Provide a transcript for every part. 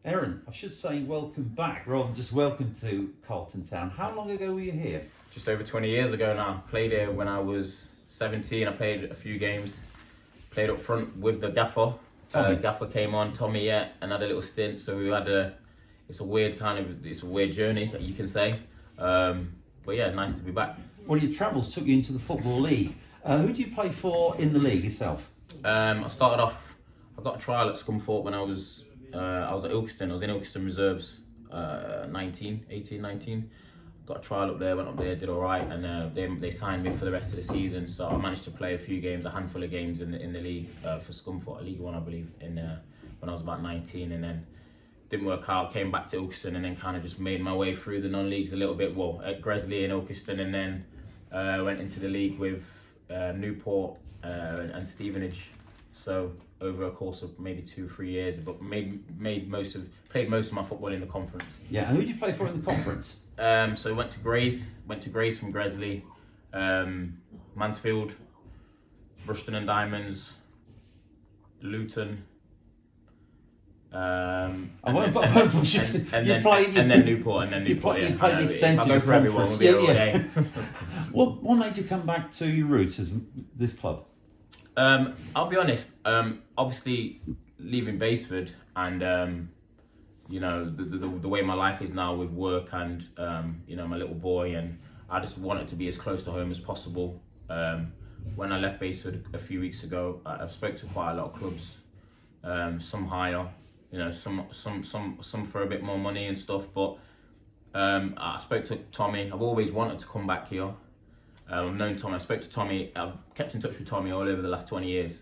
Arron, I should say welcome back rather than just welcome to Carlton Town. How long ago were you here? Just over 20 years ago now. Played here when I was 17. I played a few games. Played up front with the gaffer. Gaffer came on, Tommy, and had a little stint. So we had it's a weird journey, you can say. But yeah, nice to be back. Well, your travels took you into the Football League. Who do you play for in the league yourself? I started off, I got a trial at Scunthorpe when I was at Ilkeston. I was in Ilkeston Reserves, 18, 19. Got a trial up there, went up there, did all right, and they signed me for the rest of the season. So I managed to play a few games, a handful of games in the league for Scunthorpe, League One, I believe, when I was about 19, and then didn't work out. Came back to Ilkeston, and then kind of just made my way through the non-leagues a little bit. Well, at Gresley and Ilkeston, and then went into the league with Newport and Stevenage. So over a course of maybe 2-3 years, but played most of my football in the conference. Yeah, and who did you play for in the conference? So I went to Grays from Gresley, Mansfield, Rushton and Diamonds, Luton. And then Newport. You played extensively. I'll go for everyone. We'll be here all day. What made you come back to your roots as this club? I'll be honest. Obviously, leaving Baseford and the way my life is now with work and my little boy, and I just wanted to be as close to home as possible. When I left Baseford a few weeks ago, I've spoke to quite a lot of clubs. Some higher, some for a bit more money and stuff. But I spoke to Tommy. I've always wanted to come back here. I've known Tommy. I spoke to Tommy. I've kept in touch with Tommy all over the last 20 years.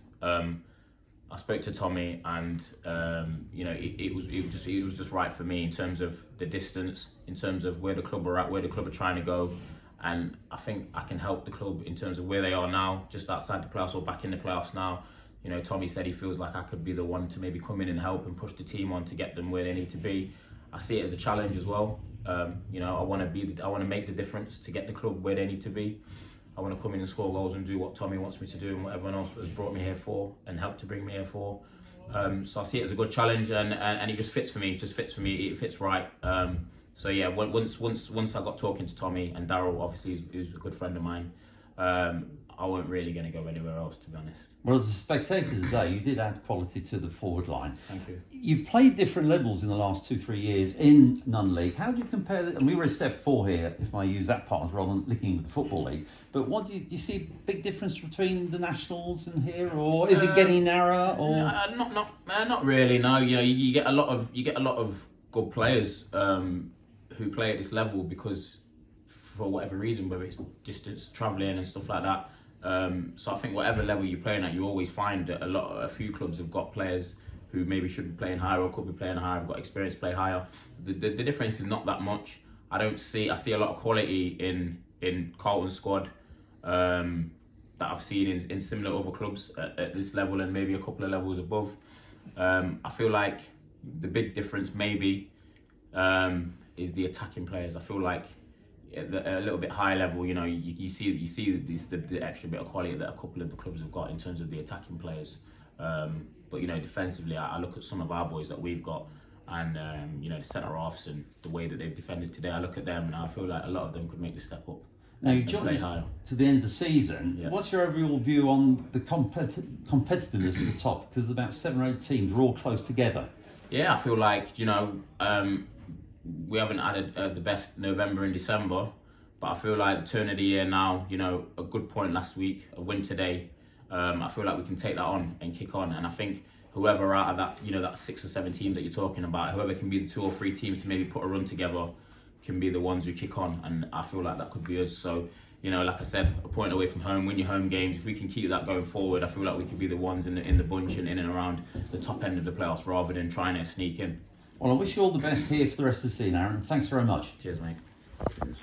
I spoke to Tommy, and it was just right for me in terms of the distance, in terms of where the club are at, where the club are trying to go, and I think I can help the club in terms of where they are now, just outside the playoffs or back in the playoffs now. Tommy said he feels like I could be the one to maybe come in and help and push the team on to get them where they need to be. I see it as a challenge as well. I want to make the difference to get the club where they need to be. I want to come in and score goals and do what Tommy wants me to do and what everyone else has brought me here for and helped to bring me here for. So I see it as a good challenge, and it just fits for me. It just fits for me. It fits right. So yeah, once I got talking to Tommy, and Daryl obviously is a good friend of mine, I wasn't really going to go anywhere else, to be honest. Well, as a spectator today, you did add quality to the forward line. Thank you. You've played different levels in the last 2-3 years in non-league. How do you compare that? And we were a step 4 here, if I use that part rather than looking at the Football League. But what do you see a big difference between the nationals and here, or is it getting narrower? Or not really. No, you get a lot of good players who play at this level because for whatever reason, whether it's distance travelling and stuff like that. So I think whatever level you're playing at, you always find that a few clubs have got players who maybe should be playing higher or could be playing higher, have got experience play higher. The difference is not that much. I see a lot of quality in Carlton's squad that I've seen in similar other clubs at this level and maybe a couple of levels above. I feel like the big difference maybe is the attacking players. I feel like at a little bit higher level, you see the extra bit of quality that a couple of the clubs have got in terms of the attacking players. But defensively, I look at some of our boys that we've got, and the centre halves and the way that they've defended today. I look at them and I feel like a lot of them could make the step up. Now you joined us to the end of the season. Yeah. What's your overall view on the competitiveness at the top? Because there's about 7 or 8 teams are all close together. Yeah, I feel like we haven't added the best November and December, but I feel like the turn of the year now, a good point last week, a win today, I feel like we can take that on and kick on. And I think whoever out of that, that 6 or 7 teams that you're talking about, whoever can be the 2 or 3 teams to maybe put a run together can be the ones who kick on. And I feel like that could be us. So, like I said, a point away from home, win your home games. If we can keep that going forward, I feel like we could be the ones in the bunch and in and around the top end of the playoffs rather than trying to sneak in. Well, I wish you all the best here for the rest of the season, Arron. Thanks very much. Cheers, mate. Cheers.